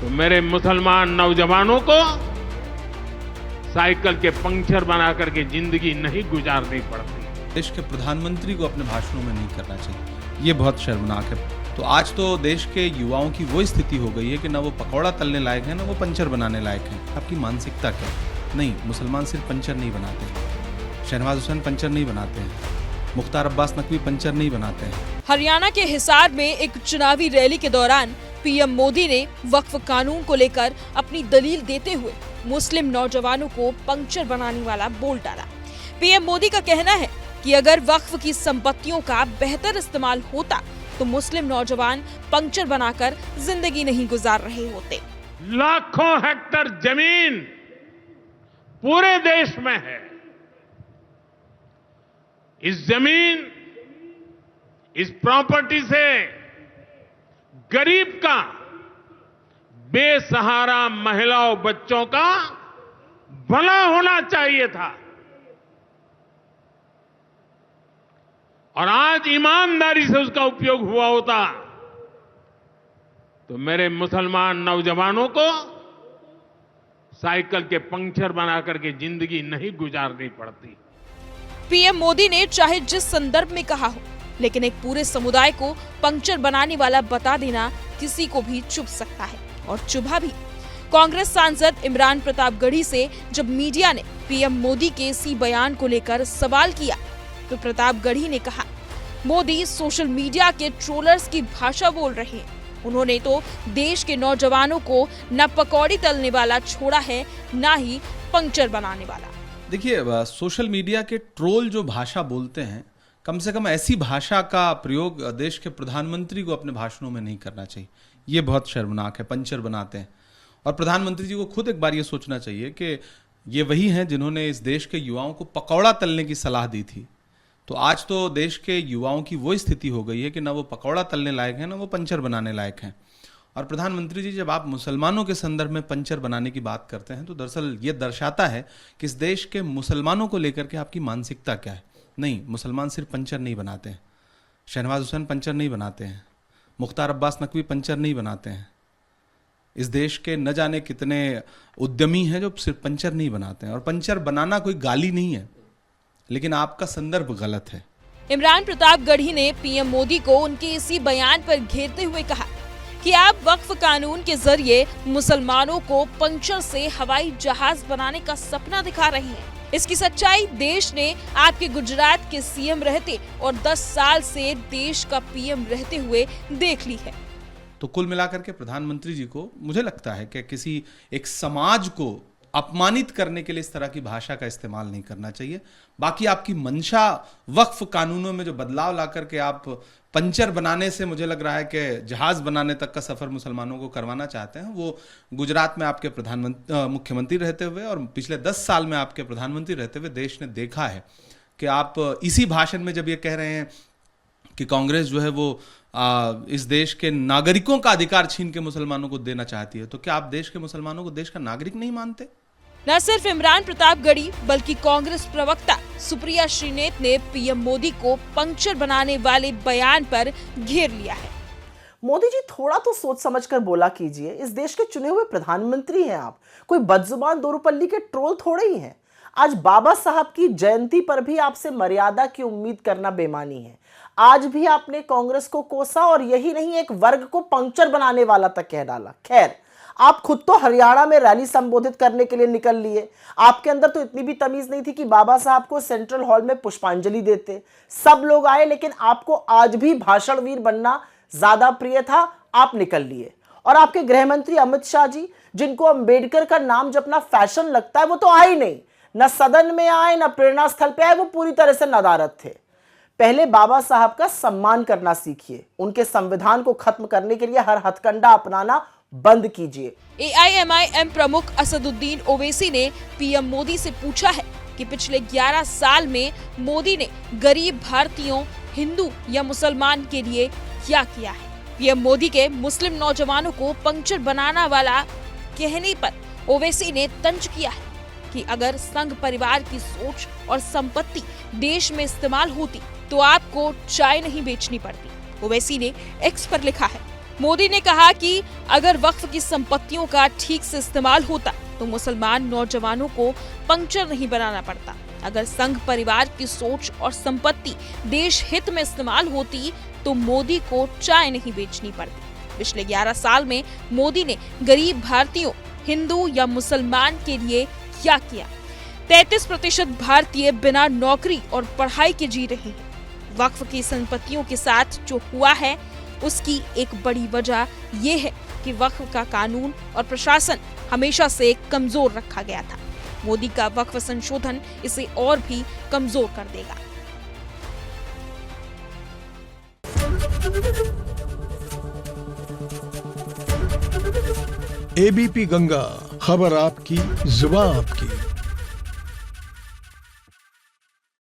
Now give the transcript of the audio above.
तो मेरे मुसलमान नौजवानों को साइकिल के पंक्चर बना करके जिंदगी नहीं गुजारनी पड़ती। देश के प्रधानमंत्री को अपने भाषणों में नहीं करना चाहिए, ये बहुत शर्मनाक है। तो आज तो देश के युवाओं की वो स्थिति हो गई है कि ना वो पकौड़ा तलने लायक है, ना वो पंचर बनाने लायक है। आपकी मानसिकता क्या है? नहीं, मुसलमान सिर्फ पंचर नहीं बनाते हैं, शहनवाज हुसैन पंचर नहीं बनाते हैं, मुख्तार अब्बास नकवी पंचर नहीं बनाते हैं। हरियाणा के हिसार में एक चुनावी रैली के दौरान पीएम मोदी ने वक्फ कानून को लेकर अपनी दलील देते हुए मुस्लिम नौजवानों को पंक्चर बनाने वाला बोल डाला। पीएम मोदी का कहना है कि अगर वक्फ की संपत्तियों का बेहतर इस्तेमाल होता तो मुस्लिम नौजवान पंक्चर बनाकर जिंदगी नहीं गुजार रहे होते। लाखों हेक्टेयर जमीन पूरे देश में है। इस जमीन, इस प्रॉपर्टी से गरीब का, बेसहारा महिलाओं बच्चों का भला होना चाहिए था। और आज ईमानदारी से उसका उपयोग हुआ होता तो मेरे मुसलमान नौजवानों को साइकिल के पंक्चर बना करके जिंदगी नहीं गुजारनी पड़ती। पीएम मोदी ने चाहे जिस संदर्भ में कहा हो, लेकिन एक पूरे समुदाय को पंक्चर बनाने वाला बता देना किसी को भी चुभ सकता है, और चुभा भी। कांग्रेस सांसद इमरान प्रताप गढ़ी से जब मीडिया ने पीएम मोदी के इसी बयान को लेकर सवाल किया तो प्रताप गढ़ी ने कहा, मोदी सोशल मीडिया के ट्रोलर्स की भाषा बोल रहे हैं। उन्होंने तो देश के नौजवानों को न पकौड़ी तलने वाला छोड़ा है, न ही पंक्चर बनाने वाला। देखिए, सोशल मीडिया के ट्रोल जो भाषा बोलते हैं, कम से कम ऐसी भाषा का प्रयोग देश के प्रधानमंत्री को अपने भाषणों में नहीं करना चाहिए। ये बहुत शर्मनाक है, पंचर बनाते हैं। और प्रधानमंत्री जी को खुद एक बार ये सोचना चाहिए कि ये वही हैं जिन्होंने इस देश के युवाओं को पकौड़ा तलने की सलाह दी थी। तो आज तो देश के युवाओं की वो स्थिति हो गई है कि ना वो पकौड़ा तलने लायक है, ना वो पंचर बनाने लायक हैं। और प्रधानमंत्री जी, जब आप मुसलमानों के संदर्भ में पंचर बनाने की बात करते हैं तो दरअसल ये दर्शाता है कि इस देश के मुसलमानों को लेकर के आपकी मानसिकता क्या है। नहीं, मुसलमान सिर्फ पंचर नहीं बनाते हैं, शहनवाज हुसैन पंचर नहीं बनाते हैं, मुख्तार अब्बास नकवी पंचर नहीं बनाते हैं। इस देश के न जाने कितने उद्यमी हैं जो सिर्फ पंचर नहीं बनाते हैं। और पंचर बनाना कोई गाली नहीं है, लेकिन आपका संदर्भ गलत है। इमरान प्रताप गढ़ी ने पीएम मोदी को उनके इसी बयान पर घेरते हुए कहा कि आप वक्फ कानून के जरिए मुसलमानों को पंक्चर से हवाई जहाज बनाने का सपना दिखा रहे हैं। इसकी सच्चाई देश ने आपके गुजरात के सीएम रहते और 10 साल से देश का पीएम रहते हुए देख ली है। तो कुल मिलाकर के प्रधानमंत्री जी को मुझे लगता है कि किसी एक समाज को अपमानित करने के लिए इस तरह की भाषा का इस्तेमाल नहीं करना चाहिए। बाकी आपकी मंशा वक्फ कानूनों में जो बदलाव ला करके आप पंचर बनाने से मुझे लग रहा है कि जहाज बनाने तक का सफर मुसलमानों को करवाना चाहते हैं। वो गुजरात में आपके मुख्यमंत्री रहते हुए और पिछले 10 साल में आपके प्रधानमंत्री रहते हुए देश ने देखा है कि आप इसी भाषण में जब ये कह रहे हैं कि कांग्रेस जो है वो इस देश के नागरिकों का अधिकार छीन के मुसलमानों को देना चाहती है, तो क्या आप देश के मुसलमानों को देश का नागरिक नहीं मानते? न सिर्फ इमरान प्रताप गढ़ी बल्कि कांग्रेस प्रवक्ता सुप्रिया श्रीनेत ने पीएम मोदी को पंक्चर बनाने वाले बयान पर घेर लिया है। मोदी जी, थोड़ा तो सोच समझकर बोला कीजिए। इस देश के चुने हुए प्रधानमंत्री हैं आप, कोई बदजुबान दोरूपल्ली के ट्रोल थोड़े ही हैं। आज बाबा साहब की जयंती पर भी आपसे मर्यादा की उम्मीद करना बेमानी है। आज भी आपने कांग्रेस को कोसा और यही नहीं, एक वर्ग को पंक्चर बनाने वाला तक कह डाला। खैर, आप खुद तो हरियाणा में रैली संबोधित करने के लिए निकल लिए। आपके अंदर तो इतनी भी तमीज नहीं थी कि बाबा साहब को सेंट्रल हॉल में पुष्पांजलि देते। सब लोग आए, लेकिन आपको आज भी भाषणवीर बनना ज्यादा प्रिय था, आप निकल लिए। और आपके गृह मंत्री अमित शाह जी, जिनको अंबेडकर का नाम जपना फैशन लगता है, वो तो आए नहीं, न सदन में आए, न प्रेरणा स्थल पे आए। वो पूरी तरह से नदारद थे। पहले बाबा साहब का सम्मान करना सीखिए। उनके संविधान को खत्म करने के लिए हर हथकंडा अपनाना बंद कीजिए। AIMIM प्रमुख असदुद्दीन ओवैसी ने पीएम मोदी से पूछा है कि पिछले 11 साल में मोदी ने गरीब भारतीयों, हिंदू या मुसलमान के लिए क्या किया है। पीएम मोदी के मुस्लिम नौजवानों को पंक्चर बनाना वाला कहने पर ओवैसी ने तंज किया है कि अगर संघ परिवार की सोच और संपत्ति देश में इस्तेमाल होती तो आपको चाय नहीं बेचनी पड़ती। ओवैसी ने एक्स पर लिखा है, मोदी ने कहा कि अगर वक्फ की संपत्तियों का ठीक से इस्तेमाल होता तो मुसलमान नौजवानों को पंक्चर नहीं बनाना पड़ता। अगर संघ परिवार की सोच और संपत्ति देश हित में इस्तेमाल होती तो मोदी को चाय नहीं बेचनी पड़ती। पिछले 11 साल में मोदी ने गरीब भारतीयों, हिंदू या मुसलमान के लिए क्या किया? 33% भारतीय बिना नौकरी और पढ़ाई के जी रहे हैं। वक्फ की संपत्तियों के साथ जो हुआ है उसकी एक बड़ी वजह यह है कि वक्फ का कानून और प्रशासन हमेशा से कमजोर रखा गया था। मोदी का वक्फ संशोधन इसे और भी कमजोर कर देगा। एबीपी गंगा, खबर आपकी, जुबान आपकी।